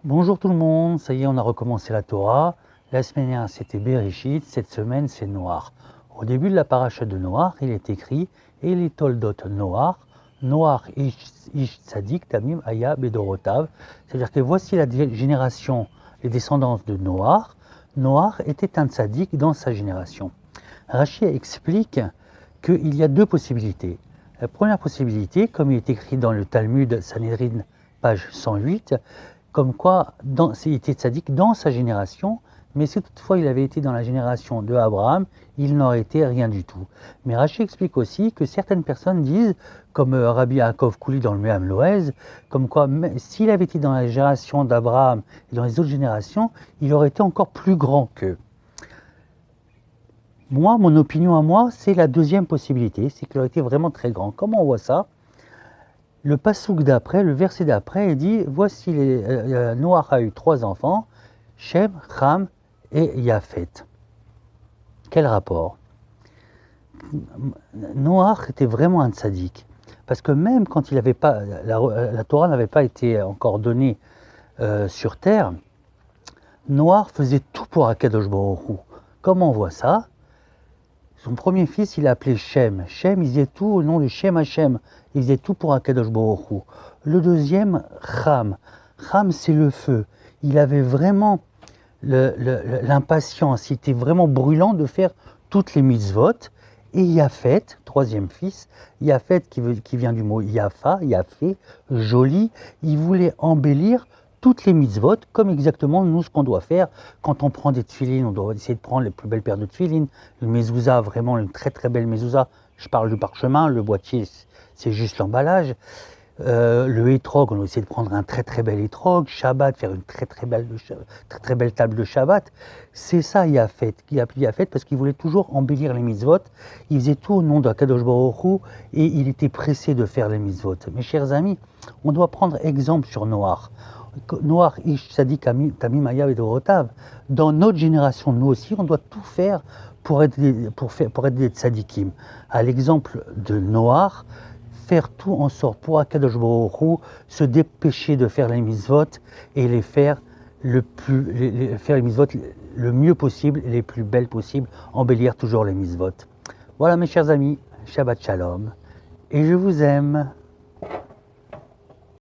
Bonjour tout le monde, ça y est, on a recommencé la Torah. La semaine dernière, c'était Bereshit, cette semaine, c'est Noach. Au début de la paracha de Noach, il est écrit « Et les toldot Noach, Noach ish tzadik tamim aya bedorotav ». C'est-à-dire que voici la génération, les descendants de Noach. Noach était un tzadik dans sa génération. Rashi explique qu'il y a deux possibilités. La première possibilité, comme il est écrit dans le Talmud Sanhedrin, page 108, comme quoi il était tzaddik dans sa génération, mais si toutefois il avait été dans la génération de Abraham, il n'aurait été rien du tout. Mais Rashi explique aussi que certaines personnes disent, comme Rabbi Yaakov Kouli dans le Me'am Loez, comme quoi s'il avait été dans la génération d'Abraham et dans les autres générations, il aurait été encore plus grand qu'eux. Moi, mon opinion à moi, c'est la deuxième possibilité, c'est qu'il aurait été vraiment très grand. Comment on voit ça ? Le passouk d'après, le verset d'après, il dit, voici Noach a eu 3 enfants, Shem, Ham et Yafet. Quel rapport? Noach était vraiment un tzaddik, parce que même quand il avait pas, la Torah n'avait pas été encore donnée sur terre, Noach faisait tout pour Akadosh Baruch Hu. Comment on voit ça? Son premier fils, il a appelé Shem. Shem, il faisait tout au nom de Shem Hashem. Il faisait tout pour Akadosh Baruch Hu. Le deuxième, Ham. Ham, c'est le feu. Il avait vraiment l'impatience, il était vraiment brûlant de faire toutes les mitzvot. Et Yafet, troisième fils, Yafet qui vient du mot Yafa, Yafé, joli, il voulait embellir toutes les mitzvot, comme exactement nous ce qu'on doit faire quand on prend des tefilines, on doit essayer de prendre les plus belles paires de tefilines, le mezouza, vraiment une très très belle mezouza, je parle du parchemin, le boîtier c'est juste l'emballage, le hétrog, on doit essayer de prendre un très très bel hétrog, Shabbat, faire une très très belle table de Shabbat, c'est ça Yafet, Yafet parce qu'il voulait toujours embellir les mitzvot, il faisait tout au nom de Kadosh Baruch Hu et il était pressé de faire les mitzvot. Mes chers amis, on doit prendre exemple sur Noach. Noach ish tzadik tamim aya bedorotav. Dans notre génération, nous aussi, on doit tout faire pour être des tzadikim. À l'exemple de Noach, faire tout en sorte pour Akadosh Baruch Hu, se dépêcher de faire les mitzvot et faire les mitzvot le mieux possible et les plus belles possibles, embellir toujours les mitzvot. Voilà mes chers amis, Shabbat Shalom, et je vous aime.